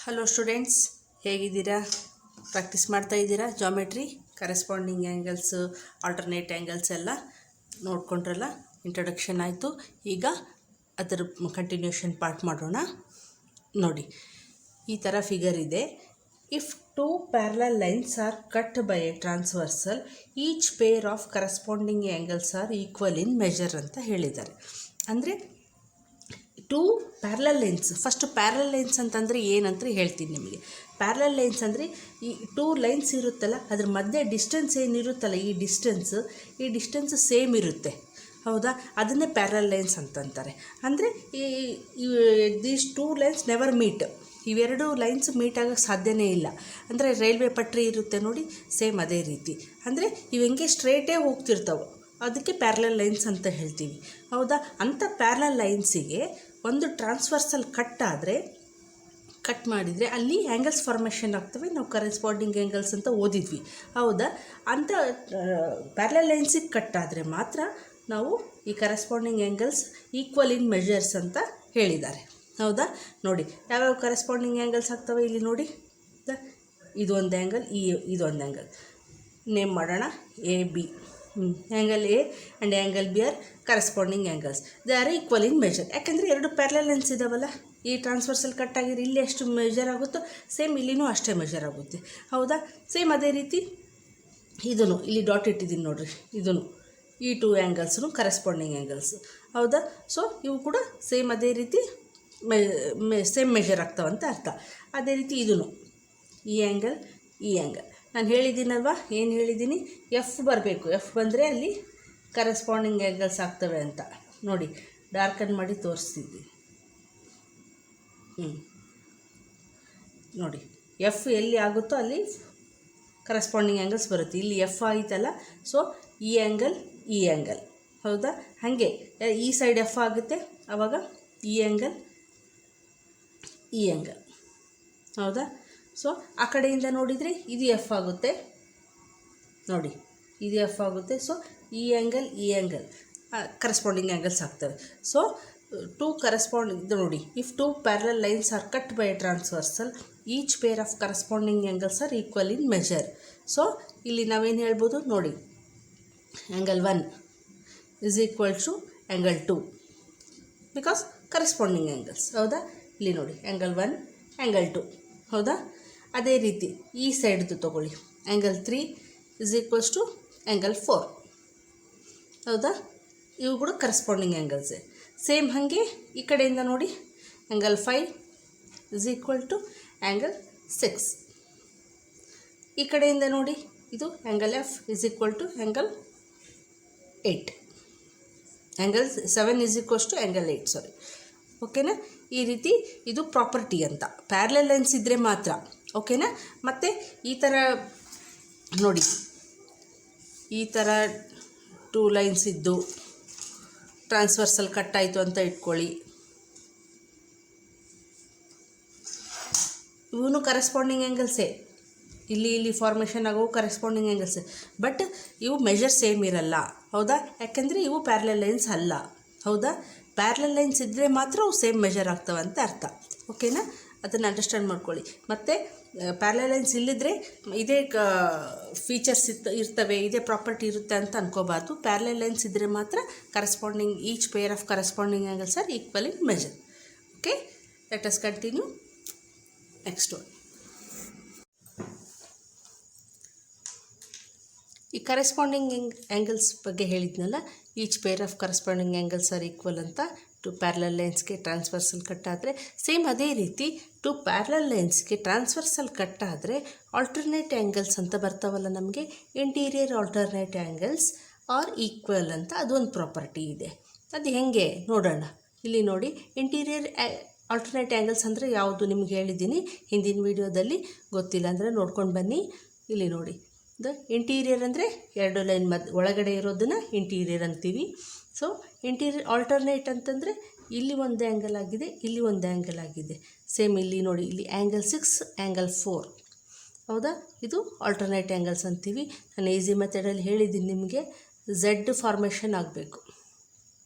Hello students, ಹೇಗಿದ್ದೀರಾ? Practice ಮಾಡ್ತಾ ಇದ್ದೀರಾ? Geometry, corresponding angles, alternate angles ಎಲ್ಲ ನೋಡ್ಕೊಂಡ್ರಲ್ಲ. ಇಂಟ್ರೊಡಕ್ಷನ್ ಆಯಿತು. ಈಗ ಅದರ ಕಂಟಿನ್ಯೂಷನ್ ಪಾರ್ಟ್ ಮಾಡೋಣ. ನೋಡಿ, ಈ ಥರ ಫಿಗರ್ ಇದೆ. If two parallel lines are cut by a transversal, each pair of corresponding angles are equal in measure ಅಂತ ಹೇಳಿದ್ದಾರೆ. ಅಂದರೆ two parallel lines, first parallel lines ಅಂತಂದರೆ ಏನಂತ ಹೇಳ್ತೀನಿ ನಿಮಗೆ. ಪ್ಯಾರಲಲ್ ಲೈನ್ಸ್ ಅಂದರೆ ಈ ಟೂ ಲೈನ್ಸ್ ಇರುತ್ತಲ್ಲ, ಅದ್ರ ಮಧ್ಯೆ ಡಿಸ್ಟೆನ್ಸ್ ಏನಿರುತ್ತಲ್ಲ, ಈ ಡಿಸ್ಟೆನ್ಸ್ ಸೇಮ್ ಇರುತ್ತೆ, ಹೌದಾ? ಅದನ್ನೇ ಪ್ಯಾರಲಲ್ ಲೈನ್ಸ್ ಅಂತಂತಾರೆ. ಅಂದರೆ these two lines never meet. ಇವೆರಡು ಲೈನ್ಸ್ ಮೀಟ್ ಆಗೋಕ್ಕೆ ಸಾಧ್ಯನೇ ಇಲ್ಲ. ಅಂದರೆ ರೈಲ್ವೆ ಪಟ್ರಿ ಇರುತ್ತೆ ನೋಡಿ, ಸೇಮ್ ಅದೇ ರೀತಿ. ಅಂದರೆ ಇವು ಹೆಂಗೆ ಸ್ಟ್ರೇಟೇ ಹೋಗ್ತಿರ್ತಾವೆ, ಅದಕ್ಕೆ ಪ್ಯಾರಲಲ್ ಲೈನ್ಸ್ ಅಂತ ಹೇಳ್ತೀವಿ, ಹೌದಾ? ಅಂಥ ಪ್ಯಾರಲಲ್ ಲೈನ್ಸಿಗೆ ಒಂದು ಟ್ರಾನ್ಸ್ವರ್ಸಲ್ ಕಟ್ ಮಾಡಿದರೆ ಅಲ್ಲಿ ಆ್ಯಂಗಲ್ಸ್ ಫಾರ್ಮೇಷನ್ ಆಗ್ತವೆ. ನಾವು ಕರೆಸ್ಪಾಂಡಿಂಗ್ ಆ್ಯಂಗಲ್ಸ್ ಅಂತ ಓದಿದ್ವಿ, ಹೌದಾ? ಅಂಥ ಪ್ಯಾರಲಲ್ ಲೈನ್ಸಿಗೆ ಕಟ್ ಆದರೆ ಮಾತ್ರ ನಾವು ಈ corresponding angles equal in measures ಅಂತ ಹೇಳಿದ್ದಾರೆ, ಹೌದಾ? ನೋಡಿ, ಯಾವ್ಯಾವ ಕರೆಸ್ಪಾಂಡಿಂಗ್ ಆ್ಯಂಗಲ್ಸ್ ಆಗ್ತವೆ ಇಲ್ಲಿ ನೋಡಿ. ಇದೊಂದು ಆ್ಯಂಗಲ್, ಇದೊಂದು ಆ್ಯಂಗಲ್ ನೇಮ್ ಮಾಡೋಣ, A B. Angle A and angle B are corresponding angles. They are equal in measure. ಯಾಕೆಂದರೆ ಎರಡು ಪ್ಯಾರಲಲ್ ಲೈನ್ಸ್ ಇದ್ದಾವಲ್ಲ, ಈ ಟ್ರಾನ್ಸ್ವರ್ಸಲ್ ಕಟ್ ಆಗಿರೋ ಇಲ್ಲಿ ಎಷ್ಟು ಮೆಜರ್ ಆಗುತ್ತೋ ಸೇಮ್ ಇಲ್ಲಿನೂ ಅಷ್ಟೇ ಮೆಜರ್ ಆಗುತ್ತೆ, ಹೌದಾ? ಸೇಮ್ ಅದೇ ರೀತಿ ಇದನ್ನು ಇಲ್ಲಿ ಡಾಟ್ ಇಟ್ಟಿದ್ದೀನಿ ನೋಡಿರಿ, ಇದನ್ನು ಈ ಟೂ ಆ್ಯಂಗಲ್ಸ್ನು ಕರೆಸ್ಪಾಂಡಿಂಗ್ ಆ್ಯಂಗಲ್ಸ್, ಹೌದಾ? ಸೊ ಇವು ಕೂಡ ಸೇಮ್ ಅದೇ ರೀತಿ ಸೇಮ್ ಮೆಜರ್ ಆಗ್ತಾವಂತ ಅರ್ಥ. ಅದೇ ರೀತಿ ಇದನ್ನು ಈ ಆ್ಯಂಗಲ್ ನಾನು ಹೇಳಿದ್ದೀನಲ್ವ, ಏನು ಹೇಳಿದ್ದೀನಿ? ಎಫ್ ಬರಬೇಕು. ಎಫ್ ಬಂದರೆ ಅಲ್ಲಿ ಕರೆಸ್ಪಾಂಡಿಂಗ್ ಆ್ಯಂಗಲ್ಸ್ ಆಗ್ತವೆ ಅಂತ ನೋಡಿ, ಡಾರ್ಕನ್ ಮಾಡಿ ತೋರಿಸ್ತಿದ್ವಿ. ನೋಡಿ, ಎಫ್ ಎಲ್ಲಿ ಆಗುತ್ತೋ ಅಲ್ಲಿ ಕರೆಸ್ಪಾಂಡಿಂಗ್ ಆ್ಯಂಗಲ್ಸ್ ಬರುತ್ತೆ. ಇಲ್ಲಿ ಎಫ್ ಆಯಿತಲ್ಲ, ಸೊ ಈ ಆ್ಯಂಗಲ್, ಹೌದಾ? ಹಾಗೆ ಈ ಸೈಡ್ ಎಫ್ ಆಗುತ್ತೆ, ಆವಾಗ ಈ ಆ್ಯಂಗಲ್, ಹೌದಾ? ಸೊ ಆ ಕಡೆಯಿಂದ ನೋಡಿದರೆ ಇದು ಎಫ್ ಆಗುತ್ತೆ ನೋಡಿ, ಇದು ಎಫ್ ಆಗುತ್ತೆ. ಸೊ ಈ ಆ್ಯಂಗಲ್ ಕರೆಸ್ಪಾಂಡಿಂಗ್ ಆ್ಯಂಗಲ್ಸ್ ಆಗ್ತವೆ. ಸೊ ಟೂ ಕರೆಸ್ಪಾಂಡಿಂಗ್ ನೋಡಿ, if two parallel lines are cut by a transversal, each pair of corresponding angles are equal in measure. So ಇಲ್ಲಿ ನಾವೇನು ಹೇಳ್ಬೋದು ನೋಡಿ, angle 1 is equal to angle 2 because corresponding angles, ಹೌದಾ? ಇಲ್ಲಿ ನೋಡಿ, angle 1 angle 2, ಹೌದಾ? ಅದೇ ರೀತಿ ಈ ಸೈಡ್ದು ತೊಗೊಳ್ಳಿ, angle 3 is equals to angle 4, ಹೌದಾ? ಇವು ಕೂಡ ಕರೆಸ್ಪಾಂಡಿಂಗ್ ಆ್ಯಂಗಲ್ಸೇ. ಸೇಮ್ ಹಾಗೆ ಈ ಕಡೆಯಿಂದ ನೋಡಿ, angle 5 is equal to angle 6. ಈ ಕಡೆಯಿಂದ ನೋಡಿ, ಇದು angle F is equal to angle 8. Angle 7 is equals to angle 8, sorry, ಓಕೆನಾ? ಈ ರೀತಿ ಇದು ಪ್ರಾಪರ್ಟಿ ಅಂತ. ಪ್ಯಾರಲಲ್ ಲೈನ್ಸ್ ಇದ್ದರೆ ಮಾತ್ರ, ಓಕೆನಾ? ಮತ್ತು ಈ ಥರ ನೋಡಿ, ಈ ಥರ ಟೂ ಲೈನ್ಸ್ ಇದ್ದು ಟ್ರಾನ್ಸ್ವರ್ಸಲ್ ಕಟ್ ಆಯಿತು ಅಂತ ಇಟ್ಕೊಳ್ಳಿ, ಇವನು ಕರೆಸ್ಪಾಂಡಿಂಗ್ ಆ್ಯಂಗಲ್ಸೇ, ಇಲ್ಲಿ ಫಾರ್ಮೇಷನ್ ಆಗೋ ಕರೆಸ್ಪಾಂಡಿಂಗ್ ಆ್ಯಂಗಲ್ಸೇ. ಬಟ್ ಇವು ಮೆಜರ್ ಸೇಮ್ ಇರಲ್ಲ, ಹೌದಾ? ಯಾಕೆಂದರೆ ಇವು ಪ್ಯಾರಲಲ್ ಲೈನ್ಸ್ ಅಲ್ಲ, ಹೌದಾ? ಪ್ಯಾರಲಲ್ ಲೈನ್ಸ್ ಇದ್ದರೆ ಮಾತ್ರ ಅವು ಸೇಮ್ ಮೆಜರ್ ಆಗ್ತವೆ ಅಂತ ಅರ್ಥ, ಓಕೆನಾ? ಅದನ್ನು ಅಂಡರ್ಸ್ಟ್ಯಾಂಡ್ ಮಾಡ್ಕೊಳ್ಳಿ. ಮತ್ತು ಪ್ಯಾರಲಲ್ ಲೈನ್ಸ್ ಇಲ್ಲಿದ್ದರೆ ಇದೇ ಫೀಚರ್ಸ್ ಇರ್ತವೆ, ಇದೇ ಪ್ರಾಪರ್ಟಿ ಇರುತ್ತೆ ಅಂತ ಅನ್ಕೋಬಾರ್ದು. ಪ್ಯಾರಲಲ್ ಲೈನ್ಸ್ ಇದ್ದರೆ ಮಾತ್ರ corresponding each pair of corresponding angles are equal in measure. Okay, let us continue next one. ಈ ಕರೆಸ್ಪಾಂಡಿಂಗ್ ಆ್ಯಂಗಲ್ಸ್ ಬಗ್ಗೆ ಹೇಳಿದ್ನಲ್ಲ, each pair of corresponding angles are equal ಅಂತ. ಟು ಪ್ಯಾರಲಲ್ ಲೈನ್ಸ್ಗೆ ಟ್ರಾನ್ಸ್ವರ್ಸಲ್ ಕಟ್ ಆದರೆ same ಅದೇ ರೀತಿ ಟು ಪ್ಯಾರಲಲ್ ಲೈನ್ಸ್ಗೆ transversal cut ಆದರೆ ಆಲ್ಟರ್ನೇಟ್ ಆ್ಯಂಗಲ್ಸ್ ಅಂತ ಬರ್ತಾವಲ್ಲ ನಮಗೆ, interior alternate angles are equal ಅಂತ ಅದೊಂದು ಪ್ರಾಪರ್ಟಿ ಇದೆ. ಅದು ಹೇಗೆ ನೋಡೋಣ. ಇಲ್ಲಿ ನೋಡಿ, ಇಂಟೀರಿಯರ್ ಆಲ್ಟರ್ನೇಟ್ ಆ್ಯಂಗಲ್ಸ್ ಅಂದರೆ ಯಾವುದು ನಿಮ್ಗೆ ಹೇಳಿದ್ದೀನಿ ಹಿಂದಿನ ವೀಡಿಯೋದಲ್ಲಿ, ಗೊತ್ತಿಲ್ಲ ಅಂದರೆ ನೋಡ್ಕೊಂಡು ಬನ್ನಿ. ಇಲ್ಲಿ ನೋಡಿ, ಇಂಟೀರಿಯರ್ ಅಂದರೆ ಎರಡು ಲೈನ್ ಒಳಗಡೆ ಇರೋದನ್ನು ಇಂಟೀರಿಯರ್ ಅಂತೀವಿ. ಸೊ ಇಂಟೀರಿಯರ್ ಆಲ್ಟರ್ನೇಟ್ ಅಂತಂದರೆ ಇಲ್ಲಿ ಒಂದು ಆ್ಯಂಗಲ್ ಆಗಿದೆ, ಇಲ್ಲಿ ಒಂದು ಆ್ಯಂಗಲ್ ಆಗಿದೆ. ಸೇಮ್ ಇಲ್ಲಿ ನೋಡಿ, ಇಲ್ಲಿ ಆ್ಯಂಗಲ್ 6 ಆ್ಯಂಗಲ್ 4, ಹೌದಾ? ಇದು ಆಲ್ಟರ್ನೇಟ್ ಆ್ಯಂಗಲ್ಸ್ ಅಂತೀವಿ. ನಾನು ಈಸಿ ಮೆಥಡಲ್ಲಿ ಹೇಳಿದ್ದೀನಿ ನಿಮಗೆ, ಝೆಡ್ ಫಾರ್ಮೇಷನ್ ಆಗಬೇಕು.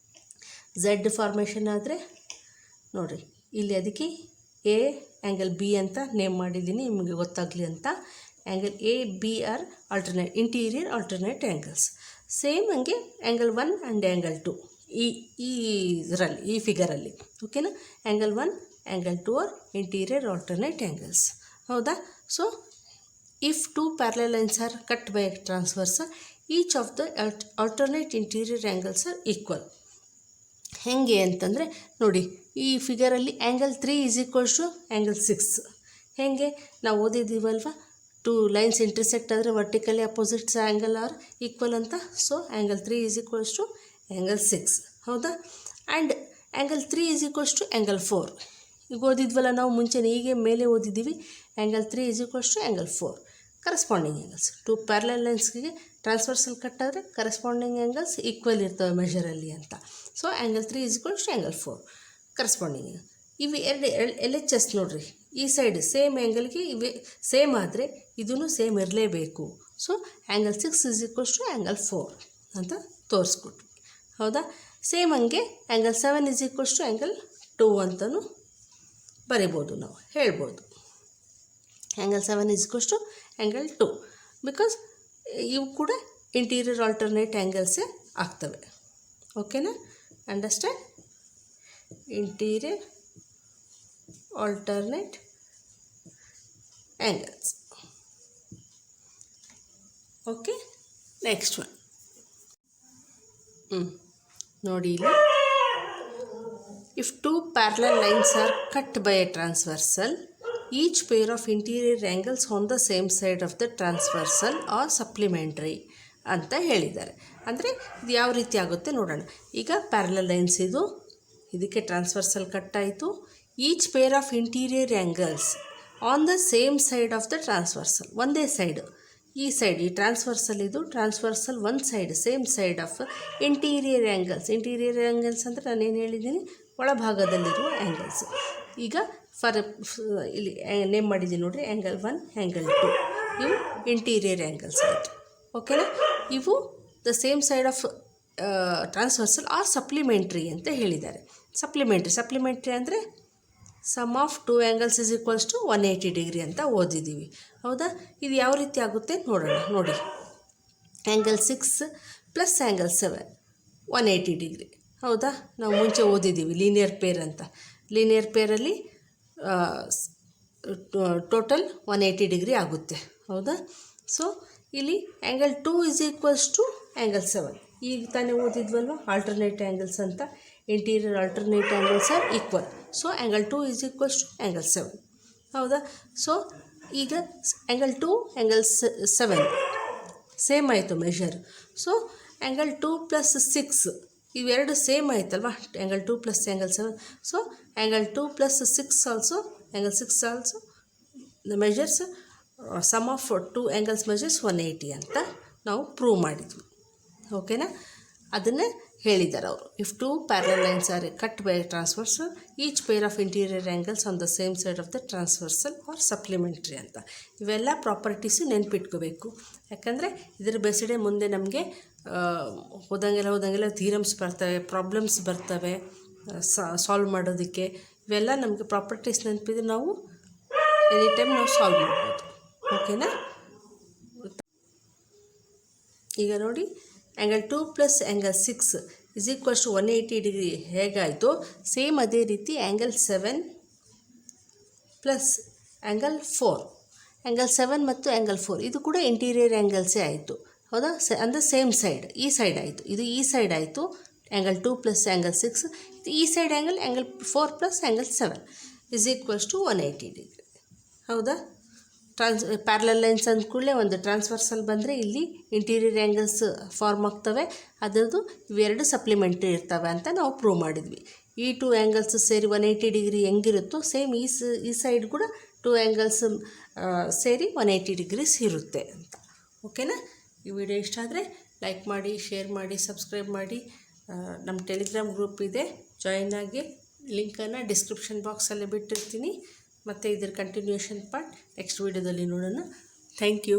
ಝೆಡ್ ಫಾರ್ಮೇಷನ್ ಆದರೆ ನೋಡಿರಿ, ಇಲ್ಲಿ ಅದಕ್ಕೆ ಎ, ಆ್ಯಂಗಲ್ ಬಿ ಅಂತ ನೇಮ್ ಮಾಡಿದ್ದೀನಿ ನಿಮಗೆ ಗೊತ್ತಾಗಲಿ ಅಂತ. Angle A B are alternate interior alternate angles. Same ಹಂಗೆ ಆ್ಯಂಗಲ್ 1 ಆ್ಯಂಡ್ ಆ್ಯಂಗಲ್ 2 ಇದರಲ್ಲಿ ಈ ಫಿಗರಲ್ಲಿ. ಓಕೆನಾ. Angle 1 angle 2 are interior alternate angles. ಹೌದಾ. So if 2 parallel lines are cut by a transverse, each of the alternate interior angles are equal. ಹೇಗೆ ಅಂತಂದರೆ ನೋಡಿ, ಈ ಫಿಗರಲ್ಲಿ angle 3 is equals to angle 6. ಹೇಗೆ ನಾವು ಓದಿದ್ದೀವಲ್ವ, 2 ಲೈನ್ಸ್ ಇಂಟರ್ಸೆಕ್ಟ್ ಆದರೆ vertically opposites angle are equal ಅಂತ. So angle 3 is equals to angle 6. ಹೌದಾ. And angle 3 is equals to angle 4. ಈಗ ಓದಿದ್ವಲ್ಲ ನಾವು ಮುಂಚೆನೇ, ಹೀಗೆ ಮೇಲೆ ಓದಿದ್ದೀವಿ. Angle 3 is equals to angle 4. Corresponding angles 2 parallel ಲೈನ್ಸ್ಗೆ ಟ್ರಾನ್ಸ್ವರ್ಸಲ್ ಕಟ್ ಆದರೆ ಕರೆಸ್ಪಾಂಡಿಂಗ್ ಆ್ಯಂಗಲ್ಸ್ ಈಕ್ವಲ್ ಇರ್ತವೆ ಮೆಷರಲ್ಲಿ ಅಂತ. So angle 3 is equals to angle 4 corresponding. ಇವು ಎರಡು ಎಲ್ ಎಚ್ ಎಸ್ ನೋಡಿರಿ, ಈ ಸೈಡ್ ಸೇಮ್ ಆ್ಯಂಗಲ್ಗೆ ಇವೆ ಸೇಮ್ ಆದರೆ ಇದೂ ಸೇಮ್ ಇರಲೇಬೇಕು. So angle 6 is equals to angle 4 ಅಂತ ತೋರಿಸ್ಕೊಟ್ವಿ. ಹೌದಾ. ಸೇಮ್ ಹಂಗೆ angle 7 is equals to angle 2 ಅಂತಲೂ ಬರಿಬೋದು, ನಾವು ಹೇಳ್ಬೋದು. Angle 7 is equals to angle 2 because ಇವು ಕೂಡ ಇಂಟೀರಿಯರ್ ಆಲ್ಟರ್ನೇಟ್ ಆ್ಯಂಗಲ್ಸೇ ಆಗ್ತವೆ. ಓಕೆನಾ. Understand. Interior alternate angles. Okay. Next one ನೋಡಿ ಇಲ್ಲಿ. If 2 parallel lines are cut by a transversal, each pair of interior angles on the same side of the transversal are supplementary ಅಂತ ಹೇಳಿದ್ದಾರೆ. ಅಂದರೆ ಇದು ಯಾವ ರೀತಿ ಆಗುತ್ತೆ ನೋಡೋಣ. ಈಗ ಪ್ಯಾರಲಲ್ ಲೈನ್ಸ್ ಇದಕ್ಕೆ ಟ್ರಾನ್ಸ್ವರ್ಸಲ್ ಕಟ್ ಆಯಿತು. Each pair of interior angles on the same side of the transversal, ಒಂದೇ ಸೈಡ್, ಈ ಸೈಡ್ ಈ ಟ್ರಾನ್ಸ್ವರ್ಸಲ್ ಟ್ರಾನ್ಸ್ವರ್ಸಲ್ ಒಂದು side same side of interior angles. Interior angles ಅಂದರೆ ನಾನೇನು ಹೇಳಿದ್ದೀನಿ, ಒಳಭಾಗದಲ್ಲಿರುವ ಆ್ಯಂಗಲ್ಸ್. ಈಗ ಇಲ್ಲಿ ನೇಮ್ ಮಾಡಿದ್ದೀನಿ ನೋಡಿರಿ, ಆ್ಯಂಗಲ್ 1 ಆ್ಯಂಗಲ್ 2 ಇವು ಇಂಟೀರಿಯರ್ ಆ್ಯಂಗಲ್ಸ್ ಆಯಿತು. ಓಕೆನಾ. ಇವು the same side of transversal are supplementary ಅಂತ ಹೇಳಿದ್ದಾರೆ. ಸಪ್ಲಿಮೆಂಟ್ರಿ ಅಂದರೆ sum of 2 angles is equals to 180 degree ಅಂತ ಓದಿದ್ದೀವಿ. ಹೌದಾ. ಇದು ಯಾವ ರೀತಿ ಆಗುತ್ತೆ ನೋಡೋಣ. ನೋಡಿ, ಆ್ಯಂಗಲ್ 6 ಪ್ಲಸ್ ಆ್ಯಂಗಲ್ 7 180 ಡಿಗ್ರಿ. ಹೌದಾ. ನಾವು ಮುಂಚೆ ಓದಿದ್ದೀವಿ ಲೀನಿಯರ್ ಪೇರ್ ಅಂತ. ಲೀನಿಯರ್ ಪೇರಲ್ಲಿ ಟೋಟಲ್ 180 ಡಿಗ್ರಿ ಆಗುತ್ತೆ. ಹೌದಾ. ಸೊ ಇಲ್ಲಿ angle 2 is equals to angle 7. ಈಗ ತಾನೇ ಓದಿದ್ವಲ್ವ ಆಲ್ಟರ್ನೇಟ್ ಆ್ಯಂಗಲ್ಸ್ ಅಂತ. Interior alternate angles are equal. So angle 2 is equals to angle 7. ಹೌದಾ. ಸೊ ಈಗ ಆ್ಯಂಗಲ್ 2 ಆ್ಯಂಗಲ್ 7 ಸೇಮ್ ಆಯಿತು ಮೆಷರ್. ಸೊ ಆ್ಯಂಗಲ್ 2 ಪ್ಲಸ್ 6 ಇವೆರಡು ಸೇಮ್ ಆಯ್ತಲ್ವ, angle 2 plus angle 7. So angle 2 plus 6 also, angle 6 also the measures sum of 2 angles measures 180 ಅಂತ ನಾವು prove ಮಾಡಿದ್ವಿ. ಓಕೆನಾ. ಅದನ್ನೇ ಹೇಳಿದ್ದಾರೆ ಅವರು. If 2 parallel lines are cut by a transversal, each pair of interior angles on the same side of the transversal are supplementary ಅಂತ. ಇವೆಲ್ಲ properties ನೆನ್ಪಿಟ್ಕೋಬೇಕು. ಯಾಕಂದರೆ ಇದರ ಬೇಸಿಡೆ ಮುಂದೆ ನಮಗೆ ಹೋದಂಗೆಲ್ಲ ಥೀರಮ್ಸ್ ಬರ್ತವೆ, ಪ್ರಾಬ್ಲಮ್ಸ್ ಬರ್ತವೆ ಸಾಲ್ವ್ ಮಾಡೋದಕ್ಕೆ. ಇವೆಲ್ಲ ನಮಗೆ ಪ್ರಾಪರ್ಟೀಸ್ ನೆನಪಿದ್ರೆ ನಾವು ಎನಿ ಟೈಮ್ ನಾವು ಸಾಲ್ವ್ ಮಾಡ್ಬೋದು. ಓಕೆನಾ. ಈಗ ನೋಡಿ, angle 2 plus angle 6 is equals to 180 degree ಹೇಗಾಯಿತು, ಸೇಮ್ ಅದೇ ರೀತಿ ಆ್ಯಂಗಲ್ 7 ಪ್ಲಸ್ ಆ್ಯಂಗಲ್ 4, ಆ್ಯಂಗಲ್ 7 ಮತ್ತು ಆ್ಯಂಗಲ್ 4 ಇದು ಕೂಡ ಇಂಟೀರಿಯರ್ ಆ್ಯಂಗಲ್ಸೇ ಆಯಿತು. ಹೌದಾ. ಅಂದರೆ ಸೇಮ್ ಸೈಡ್, ಈ ಸೈಡ್ ಆಯಿತು, ಇದು ಈ ಸೈಡ್ ಆಯಿತು ಆ್ಯಂಗಲ್ 2 ಪ್ಲಸ್ ಆ್ಯಂಗಲ್ 6. ಇದು ಈ side angle 4 plus angle 7 is equals to 180 degree. ಹೌದಾ. ಪ್ಯಾರಲಲ್ ಲೈನ್ಸ್ ಅಂದ ಕೂಡಲೇ ಒಂದು ಟ್ರಾನ್ಸ್ವರ್ಸಲ್ ಬಂದರೆ ಇಲ್ಲಿ ಇಂಟೀರಿಯರ್ ಆ್ಯಂಗಲ್ಸ್ ಫಾರ್ಮ್ ಆಗ್ತವೆ. ಅದರದ್ದು ಇವೆರಡು ಸಪ್ಲಿಮೆಂಟ್ರಿ ಇರ್ತವೆ ಅಂತ ನಾವು ಪ್ರೂವ್ ಮಾಡಿದ್ವಿ. ಈ 2 angles ಸೇರಿ 180 ಡಿಗ್ರಿ ಹೆಂಗಿರುತ್ತೋ ಸೇಮ್ ಈ ಸೈಡ್ ಕೂಡ 2 angles ಸೇರಿ 180 ಡಿಗ್ರೀಸ್ ಇರುತ್ತೆ ಅಂತ. ಓಕೆನಾ. ಈ ವಿಡಿಯೋ ಇಷ್ಟ ಆದರೆ ಲೈಕ್ ಮಾಡಿ, ಶೇರ್ ಮಾಡಿ, ಸಬ್ಸ್ಕ್ರೈಬ್ ಮಾಡಿ. ನಮ್ಮ ಟೆಲಿಗ್ರಾಮ್ ಗ್ರೂಪ್ ಇದೆ, ಜಾಯಿನ್ ಆಗಿ. ಲಿಂಕನ್ನು ಡಿಸ್ಕ್ರಿಪ್ಷನ್ ಬಾಕ್ಸಲ್ಲಿ ಬಿಟ್ಟಿರ್ತೀನಿ. ಮತ್ತು ಇದರ ಕಂಟಿನ್ಯೂಷನ್ ಪಾರ್ಟ್ ನೆಕ್ಸ್ಟ್ ವೀಡಿಯೋದಲ್ಲಿ ನೋಡೋಣ. Thank you.